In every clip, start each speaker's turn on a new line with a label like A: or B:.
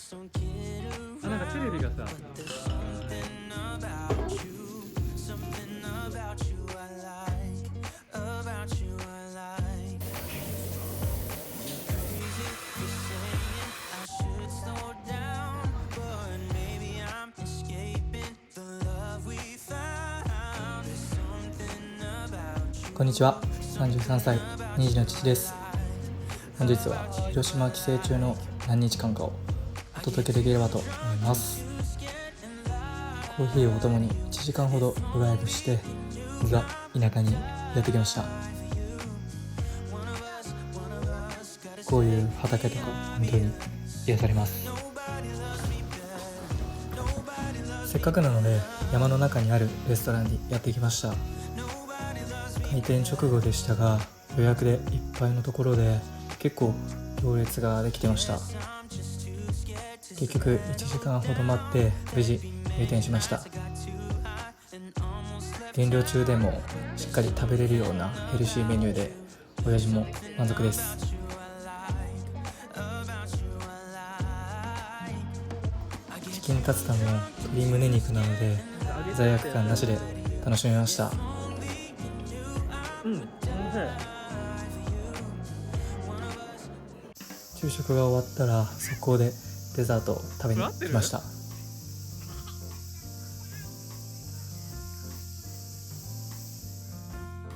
A: あ、なんかテレビがさ、
B: こんにちは。33歳2児の父です。本日は広島帰省中の何日間かをお届けできればと思います。コーヒーをお供に1時間ほどドライブして僕が田舎にやってきました。こういう畑とか本当に癒されます。せっかくなので山の中にあるレストランにやってきました。開店直後でしたが予約でいっぱいのところで結構行列ができてました。結局1時間ほど待って無事入店しました。減量中でもしっかり食べれるようなヘルシーメニューで親父も満足です。チキンタツタも鶏胸肉なので罪悪感なしで楽しめました。昼食が終わったら速攻でデザートを食べに来ました。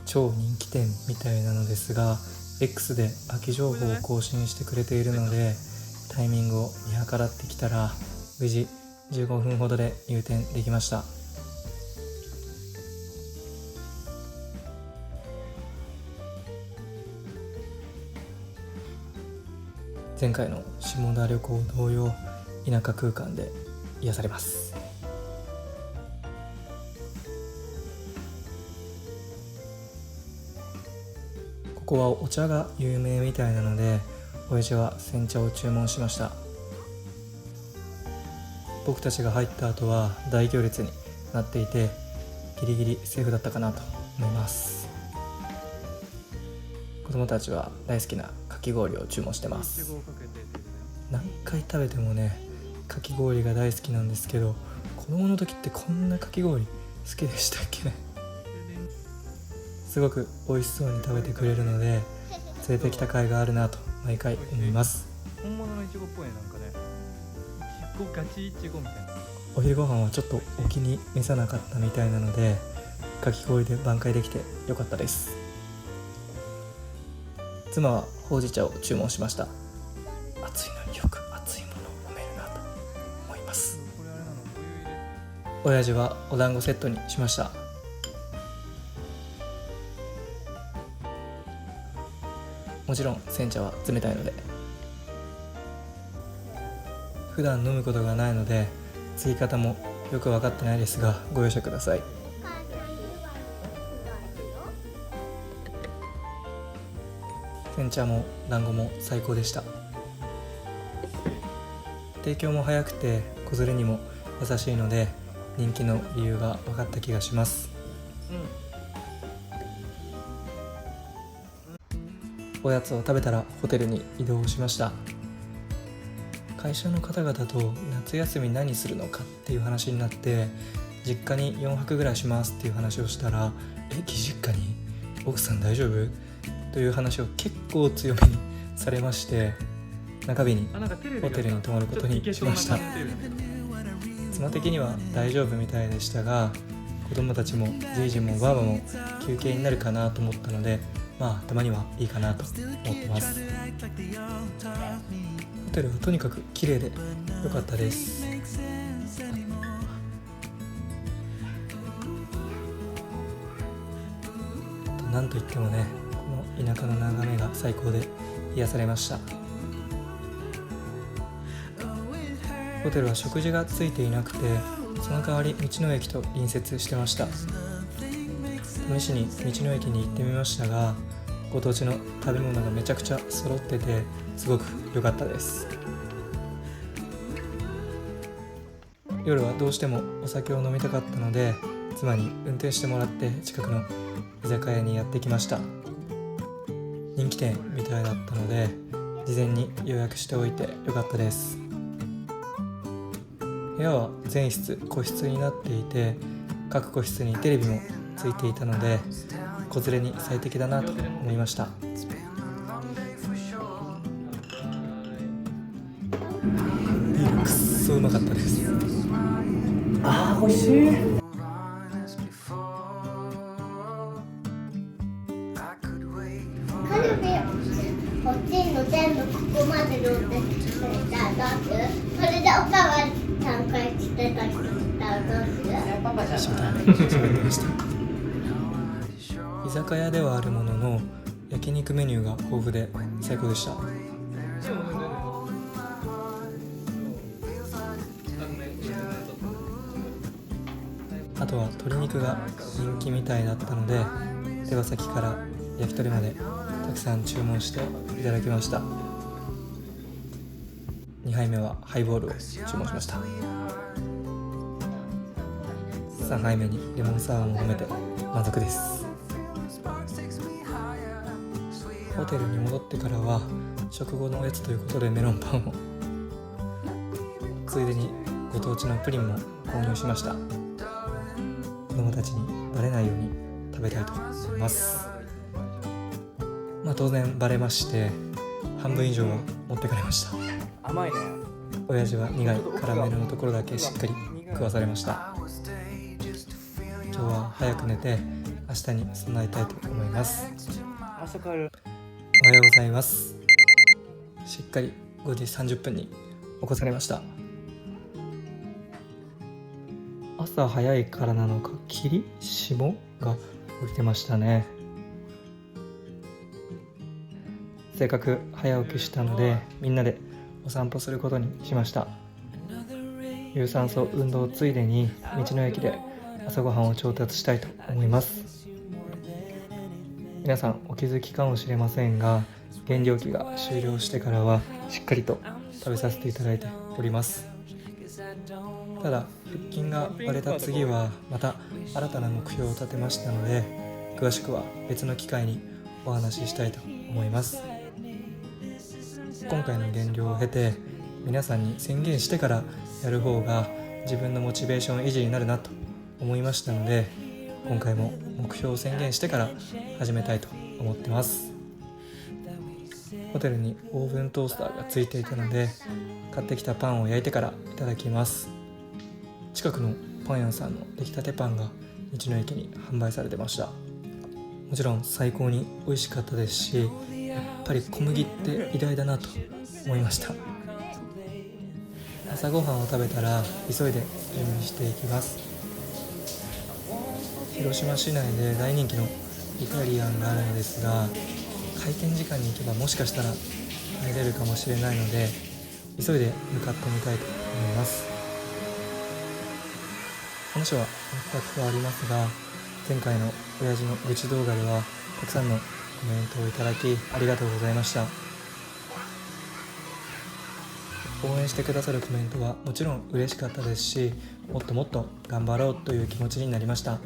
B: 超人気店みたいなのですが X で空き情報を更新してくれているのでタイミングを見計らってきたら無事15分ほどで入店できました。前回の下田旅行同様田舎空間で癒されます。ここはお茶が有名みたいなので親父は煎茶を注文しました。僕たちが入った後は大行列になっていてギリギリセーフだったかなと思います。子供たちは大好きなかき氷を注文してます。何回食べてもねかき氷が大好きなんですけど子供の時ってこんなかき氷好きでしたっけね。すごく美味しそうに食べてくれるので連れてきた甲斐があるなと毎回思います。
A: 本物のイチゴっぽいね、なんかね。イチゴガチイチゴみたいな。
B: お昼ご飯はちょっとお気に召さなかったみたいなのでかき氷で挽回できてよかったです。妻はほうじ茶を注文しました。暑いのによく熱いものを飲めるなと思います。親父はお団子セットにしました。もちろん煎茶は冷たいので。普段飲むことがないので継ぎ方もよく分かってないですがご容赦ください。煎茶も団子も最高でした。提供も早くて子連れにも優しいので人気の理由が分かった気がします。おやつを食べたらホテルに移動しました。会社の方々と夏休み何するのかっていう話になって実家に4泊ぐらいしますっていう話をしたら義実家に奥さん大丈夫という話を結構強めにされまして中日にホテルに泊まることにしました。妻的には大丈夫みたいでしたが子供たちもじいじもばあばも休憩になるかなと思ったのでたまにはいいかなと思ってます。ホテルはとにかく綺麗で良かったです。なんといってもねこの田舎の眺めが最高で癒されました。ホテルは食事がついていなくてその代わり道の駅と隣接してました。試しに道の駅に行ってみましたがご当地の食べ物がめちゃくちゃ揃っててすごく良かったです。夜はどうしてもお酒を飲みたかったので妻に運転してもらって近くの居酒屋にやってきました。人気店みたいだったので事前に予約しておいて良かったです。部屋は全室個室になっていて、各個室にテレビもついていたので子連れに最適だなと思いました。ビールくっそうまかったです。あー美味しい。
C: カルビ欲しいの全部ここまで乗ってくれたらどうする？それでおかわり3回してたりしたらどうする？
D: パパじゃん。
B: 喋ってました。居酒屋ではあるものの焼肉メニューが豊富で最高でした。あとは鶏肉が人気みたいだったので、手羽先から焼き鳥までたくさん注文していただきました。2杯目はハイボールを注文しました。3杯目にレモンサワーも飲めて満足です。ホテルに戻ってからは食後のおやつということでメロンパンを、ついでにご当地のプリンも購入しました。子供たちにバレないように食べたいと思います。当然バレまして、半分以上は持ってかれました。
D: 甘いね。
B: 親父は苦いカラメルのところだけしっかり食わされました。今日は早く寝て明日に備えたいと思います。
D: 朝帰る。
B: おはようございます。しっかり5時30分に起こされました。朝早いからなのか霧霜が起きてましたね。せっかく早起きしたのでみんなでお散歩することにしました。有酸素運動ついでに道の駅で朝ごはんを調達したいと思います。皆さんお気づきかもしれませんが、減量期が終了してからはしっかりと食べさせていただいております。ただ腹筋が割れた次はまた新たな目標を立てましたので、詳しくは別の機会にお話ししたいと思います。今回の減量を経て皆さんに宣言してからやる方が自分のモチベーション維持になるなと思いましたので、今回も目標を宣言してから始めたいと思ってます。ホテルにオーブントースターがついていたので買ってきたパンを焼いてからいただきます。近くのパン屋さんの出来たてパンが道の駅に販売されてました。もちろん最高に美味しかったですし、やっぱり小麦って偉大だなと思いました。朝ごはんを食べたら急いで準備していきます。広島市内で大人気のイタリアンがあるのですが、開店時間に行けばもしかしたら入れるかもしれないので急いで向かってみたいと思います。話は全く変わりますが、前回の親父の愚痴動画ではたくさんのコメントをいただきありがとうございました。応援してくださるコメントはもちろん嬉しかったですし、もっともっと頑張ろうという気持ちになりました。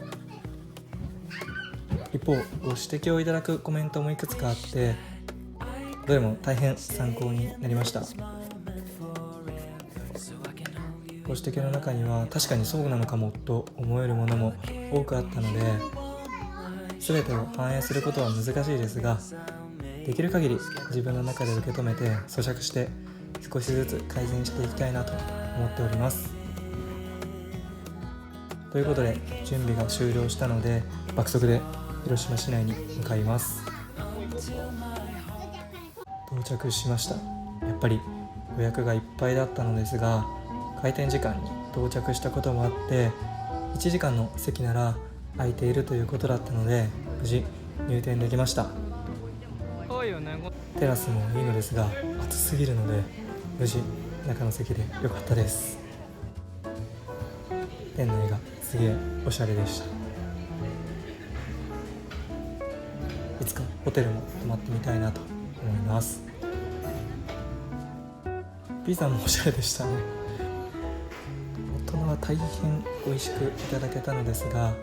B: 一方、ご指摘をいただくコメントもいくつかあって、どれも大変参考になりました。ご指摘の中には確かにそうなのかもと思えるものも多くあったので、全てを反映することは難しいですが、できる限り自分の中で受け止めて咀嚼して少しずつ改善していきたいなと思っております。ということで準備が終了したので爆速で広島市内に向かいます。到着しました。やっぱり予約がいっぱいだったのですが、開店時間に到着したこともあって1時間の席なら空いているということだったので無事入店できました。テラスもいいのですが暑すぎるので無事中の席で良かったです。店内がすげえおしゃれでした。いつかホテルも泊まってみたいなと思います。ピザもおしゃれでしたね。大人は大変美味しくいただけたのですが、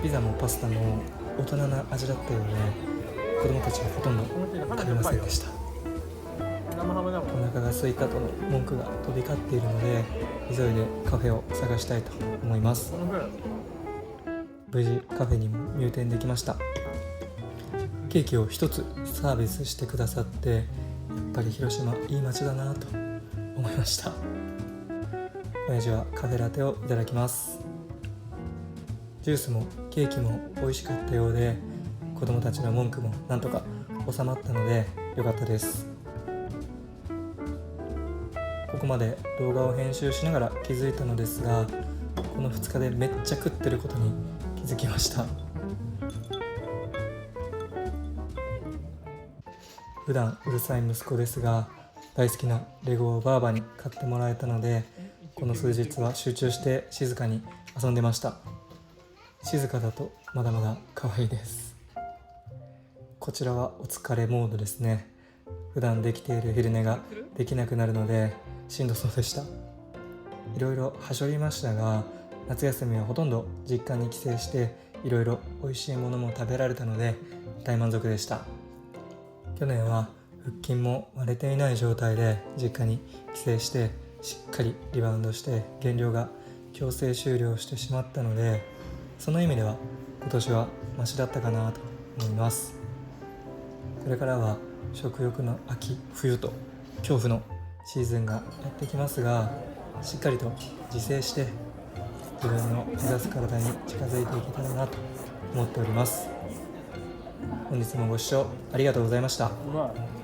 B: ピザもパスタも大人な味だったようで子供たちはほとんど食べませんでした。お腹が空いたとの文句が飛び交っているので、急いでカフェを探したいと思います。無事カフェにも入店できました。ケーキを一つサービスしてくださって、やっぱり広島いい街だなと思いました。親父はカフェラテをいただきます。ジュースもケーキも美味しかったようで、子供たちの文句もなんとか収まったので良かったです。ここまで動画を編集しながら気づいたのですが、この2日でめっちゃ食ってることに気づきました。普段うるさい息子ですが、大好きなレゴをばあばに買ってもらえたので、この数日は集中して静かに遊んでました。静かだとまだまだ可愛いです。こちらはお疲れモードですね。普段できている昼寝ができなくなるのでしんどそうでした。いろいろはしょりましたが、夏休みはほとんど実家に帰省していろいろ美味しいものも食べられたので大満足でした。去年は腹筋も割れていない状態で実家に帰省してしっかりリバウンドして減量が強制終了してしまったので、その意味では今年はマシだったかなと思います。これからは食欲の秋冬と恐怖のシーズンがやってきますが、しっかりと自制して自分の目指す体に近づいていけたらなと思っております。本日もご視聴ありがとうございました。
D: うまい。